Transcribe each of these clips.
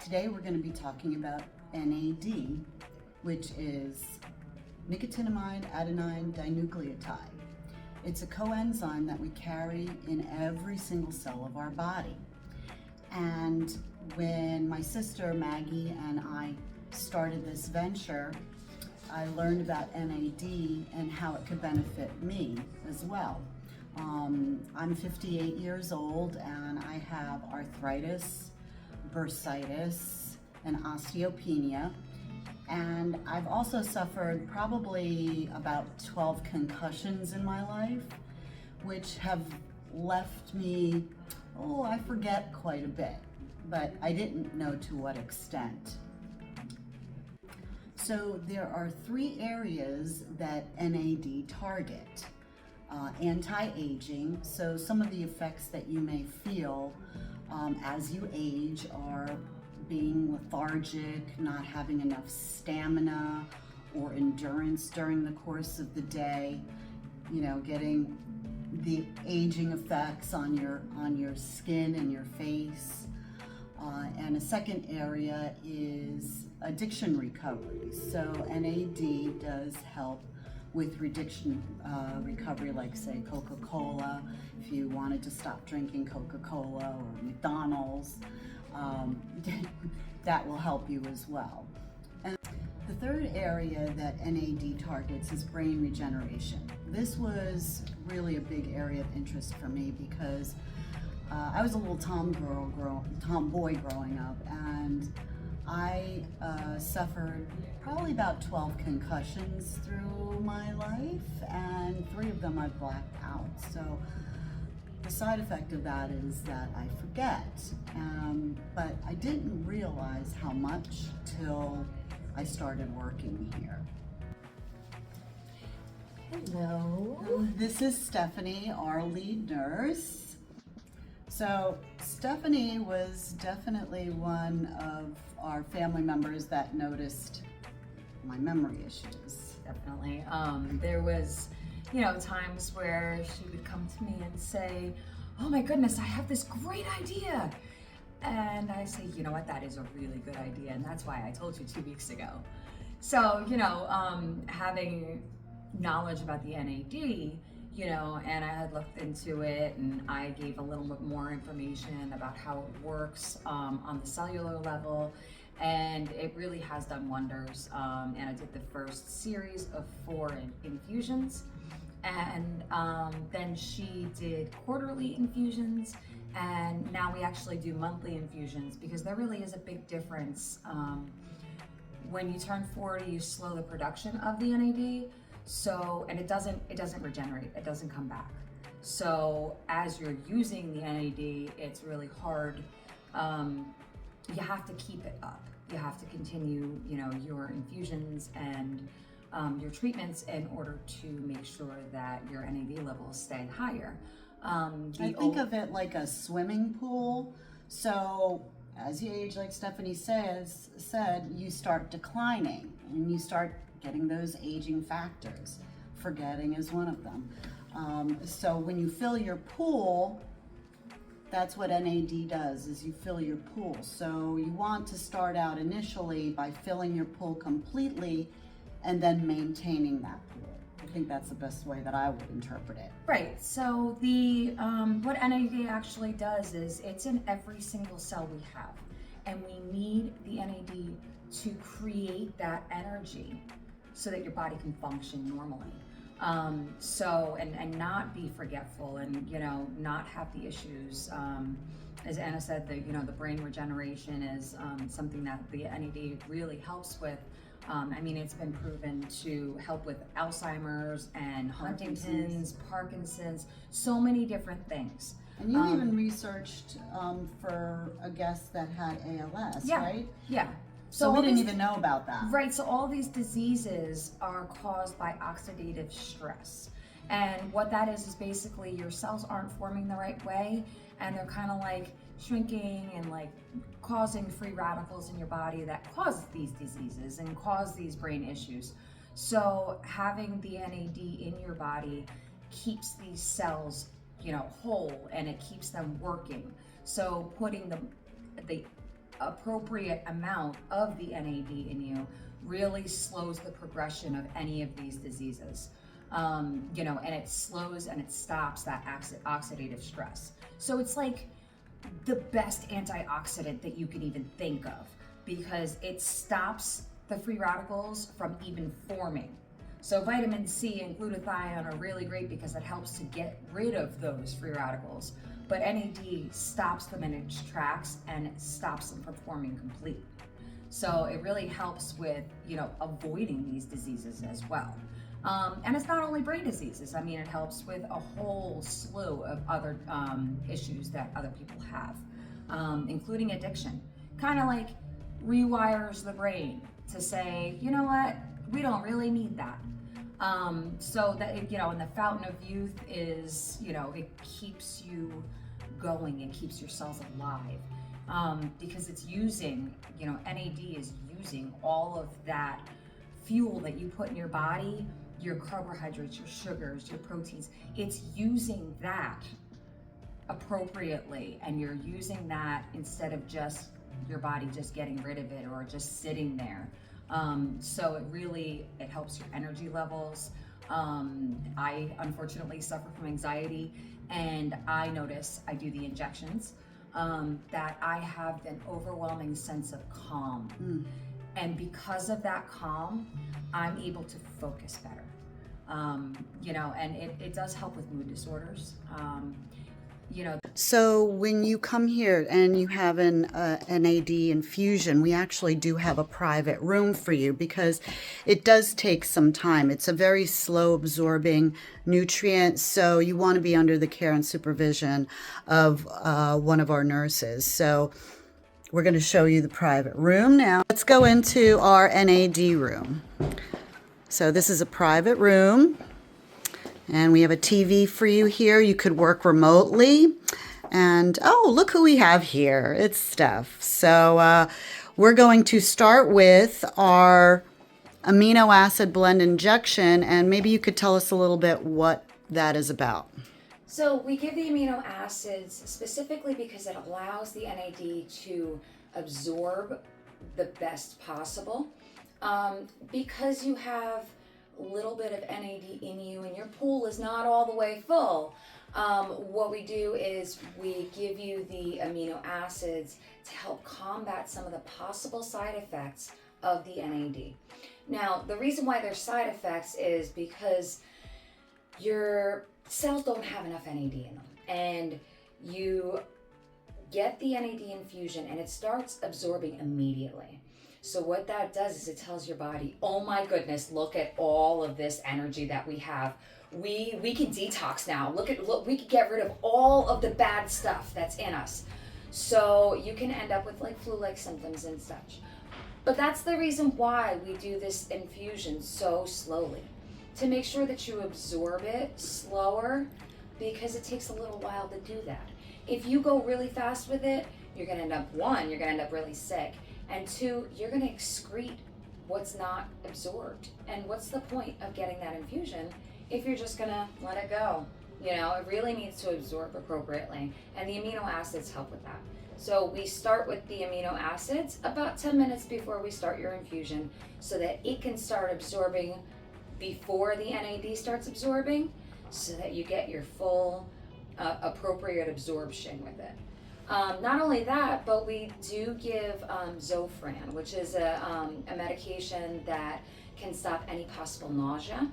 Today we're going to be talking about NAD, which is Nicotinamide Adenine Dinucleotide. It's a coenzyme that we carry in every single cell of our body. And when my sister Maggie and I started this venture, I learned about NAD and how it could benefit me as well. I'm 58 years old and I have arthritis, bursitis, and osteopenia. And I've also suffered probably about 12 concussions in my life, which have left me, I forget quite a bit, but I didn't know to what extent. So there are three areas that NAD target. Anti-aging, so some of the effects that you may feel as you age are being lethargic, not having enough stamina or endurance during the course of the day, getting the aging effects on your skin and your face. And a second area is addiction recovery. So NAD does help with addiction recovery, like say Coca-Cola. If you wanted to stop drinking Coca-Cola or McDonald's, that will help you as well. And the third area that NAD targets is brain regeneration. This was really a big area of interest for me because I was a little tomboy growing up, and I suffered probably about 12 concussions through my life, and 3 of them I blacked out. So the side effect of that is that I forget, but I didn't realize how much till I started working here. Hello. This is Stephanie, our lead nurse. So Stephanie was definitely one of our family members that noticed my memory issues. Definitely. There was, times where she would come to me and say, "Oh my goodness, I have this great idea." And I say, "You know what, that is a really good idea. And that's why I told you 2 weeks ago." So, having knowledge about the NAD, and I had looked into it and I gave a little bit more information about how it works on the cellular level, and it really has done wonders. And I did the first series of 4 infusions, and then she did quarterly infusions, and now we actually do monthly infusions because there really is a big difference. When you turn 40, you slow the production of the NAD. So, and it doesn't regenerate, it doesn't come back. So as you're using the NAD, it's really hard. You have to keep it up. You have to continue, your infusions and your treatments in order to make sure that your NAD levels stay higher. I think of it like a swimming pool. So as you age, like Stephanie said, you start declining and you start getting those aging factors. Forgetting is one of them. So when you fill your pool, that's what NAD does, is you fill your pool. So you want to start out initially by filling your pool completely and then maintaining that pool. I think that's the best way that I would interpret it. Right, so the what NAD actually does is it's in every single cell we have, and we need the NAD to create that energy so that your body can function normally. And not be forgetful, and not have the issues. As Anna said, the brain regeneration is something that the NAD really helps with. It's been proven to help with Alzheimer's and Huntington's, Parkinson's, so many different things. And you even researched for a guest that had ALS, right? Yeah. So we didn't even know about that. Right, so all these diseases are caused by oxidative stress. And what that is basically your cells aren't forming the right way, and they're kind of like shrinking and like causing free radicals in your body that cause these diseases and cause these brain issues. So having the NAD in your body keeps these cells, whole, and it keeps them working. So putting the appropriate amount of the NAD in you really slows the progression of any of these diseases. You know, and it slows and it stops that oxidative stress. So it's like the best antioxidant that you can even think of, because it stops the free radicals from even forming. So vitamin C and glutathione are really great because it helps to get rid of those free radicals. But NAD stops them in its tracks and it stops them from forming completely. So it really helps with, you know, avoiding these diseases as well. And it's not only brain diseases. I mean, it helps with a whole slew of other issues that other people have, including addiction. Kind of like rewires the brain to say, you know what, we don't really need that. So that, you know, and the fountain of youth is, you know, it keeps you going, it keeps your cells alive, because it's using, you know, NAD is using all of that fuel that you put in your body, your carbohydrates, your sugars, your proteins. It's using that appropriately, and you're using that instead of just your body just getting rid of it or just sitting there. So it helps your energy levels. I unfortunately suffer from anxiety, and I notice, I do the injections, that I have an overwhelming sense of calm. And because of that calm, I'm able to focus better. You know, and it does help with mood disorders. You know. So when you come here and you have an NAD infusion, we actually do have a private room for you, because it does take some time. It's a very slow absorbing nutrient, so you want to be under the care and supervision of one of our nurses. So we're going to show you the private room now. Let's go into our NAD room. So this is a private room, and we have a TV for you here. You could work remotely. And oh, look who we have here. It's Steph. So we're going to start with our amino acid blend injection, and maybe you could tell us a little bit what that is about. So we give the amino acids specifically because it allows the NAD to absorb the best possible. Because you have a little bit of NAD in you and your pool is not all the way full, what we do is we give you the amino acids to help combat some of the possible side effects of the NAD. Now, the reason why there's side effects is because your cells don't have enough NAD in them, and you get the NAD infusion and it starts absorbing immediately. So what that does is it tells your body, oh my goodness, look at all of this energy that we have. We can detox now. Look, we can get rid of all of the bad stuff that's in us. So you can end up with like flu-like symptoms and such. But that's the reason why we do this infusion so slowly, to make sure that you absorb it slower, because it takes a little while to do that. If you go really fast with it, you're gonna end up, one, you're gonna end up really sick, and two, you're gonna excrete what's not absorbed. And what's the point of getting that infusion if you're just gonna let it go? You know, it really needs to absorb appropriately, and the amino acids help with that. So we start with the amino acids about 10 minutes before we start your infusion, so that it can start absorbing before the NAD starts absorbing, so that you get your full appropriate absorption with it. Not only that, but we do give Zofran, which is a medication that can stop any possible nausea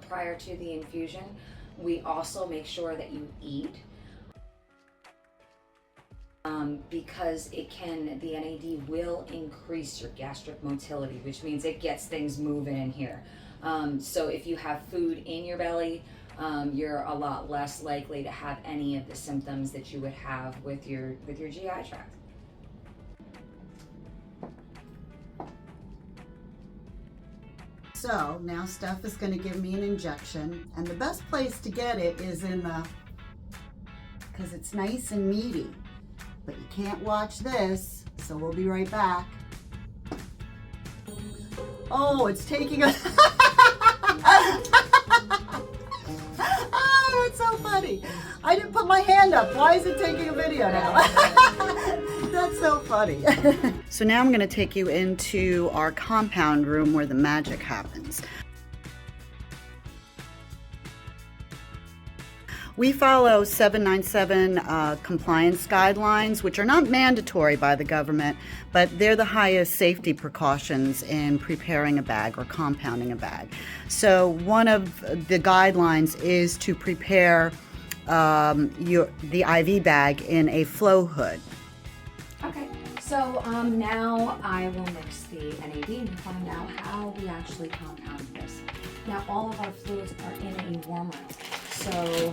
prior to the infusion. We also make sure that you eat, because the NAD will increase your gastric motility, which means it gets things moving in here. So if you have food in your belly, you're a lot less likely to have any of the symptoms that you would have with your GI tract. So now Steph is going to give me an injection, and the best place to get it is because it's nice and meaty, but you can't watch this, so we'll be right back. Oh, it's taking a oh, it's so funny. I didn't put my hand up. Why is it taking a video now? That's so funny. So now I'm going to take you into our compound room where the magic happens. We follow 797 compliance guidelines, which are not mandatory by the government, but they're the highest safety precautions in preparing a bag or compounding a bag. So one of the guidelines is to prepare the IV bag in a flow hood. Okay, so now I will mix the NAD and find out how we actually compound this. Now all of our fluids are in a warmer, so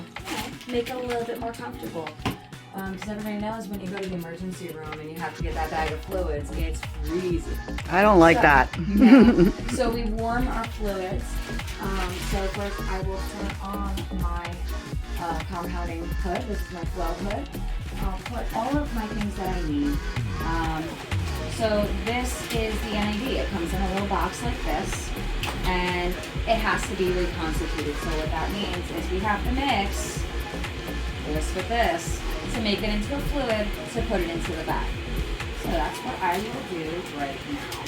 make it a little bit more comfortable. Because everybody knows when you go to the emergency room and you have to get that bag of fluids, it's freezing. I don't like that. Yeah. So we warm our fluids. So first I will turn on my compounding hood. This is my flow hood. I'll put all of my things that I need. So this is the NAD. It comes in a little box like this, and it has to be reconstituted. So what that means is we have to mix this with this to make it into a fluid to put it into the bag. So that's what I will do right now.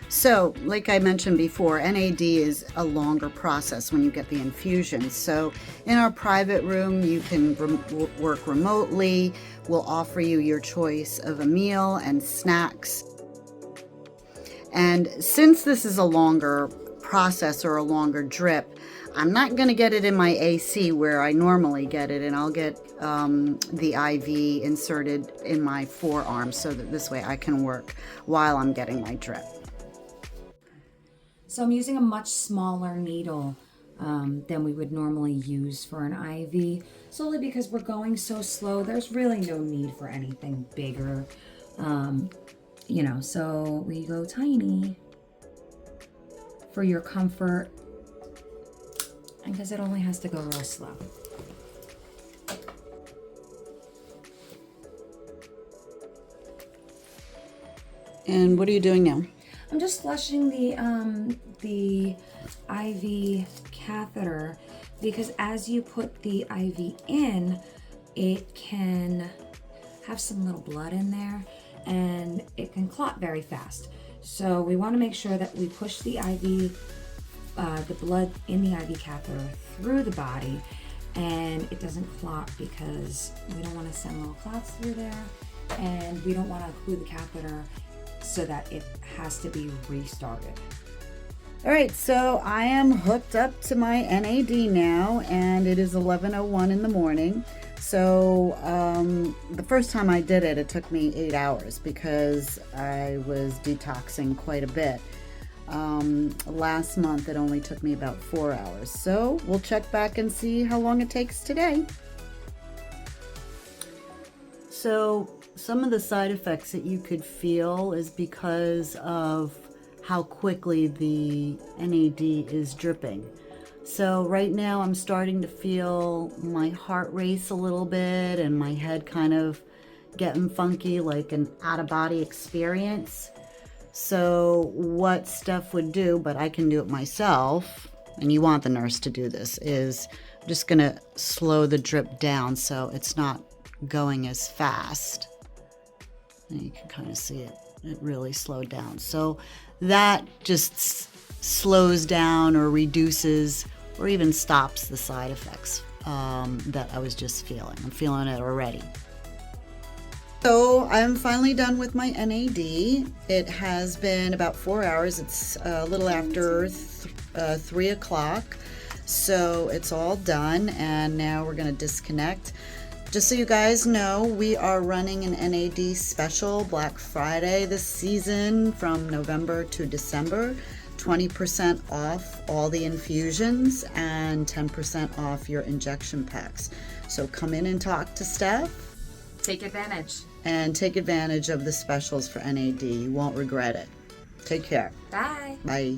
So, like I mentioned before, NAD is a longer process when you get the infusion. So, in our private room, you can work remotely. We'll offer you your choice of a meal and snacks. And since this is a longer process or a longer drip, I'm not going to get it in my AC where I normally get it, and I'll get the IV inserted in my forearm so that this way I can work while I'm getting my drip. So I'm using a much smaller needle than we would normally use for an IV, solely because we're going so slow. There's really no need for anything bigger, so we go tiny for your comfort, and because it only has to go real slow. And what are you doing now? I'm just flushing the IV catheter, because as you put the IV in, it can have some little blood in there and it can clot very fast. So we want to make sure that we push the IV, the blood in the IV catheter through the body, and it doesn't clot, because we don't want to send little clots through there, and we don't want to glue the catheter so that it has to be restarted. All right, so I am hooked up to my NAD now, and it is 11:01 in the morning. So the first time I did it, it took me 8 hours because I was detoxing quite a bit. Last month, it only took me about 4 hours. So we'll check back and see how long it takes today. So some of the side effects that you could feel is because of how quickly the NAD is dripping. So right now I'm starting to feel my heart race a little bit and my head kind of getting funky, like an out-of-body experience. So what Steph would do, but I can do it myself, and you want the nurse to do this, is I'm just gonna slow the drip down so it's not going as fast. And you can kind of see it really slowed down. So that just slows down or reduces or even stops the side effects that I was just feeling. I'm feeling it already. So I'm finally done with my NAD. It has been about 4 hours. It's a little after 3 o'clock. So it's all done, and now we're gonna disconnect. Just so you guys know, we are running an NAD special Black Friday this season from November to December. 20% off all the infusions and 10% off your injection packs. So come in and talk to Steph. Take advantage. And take advantage of the specials for NAD. You won't regret it. Take care. Bye. Bye.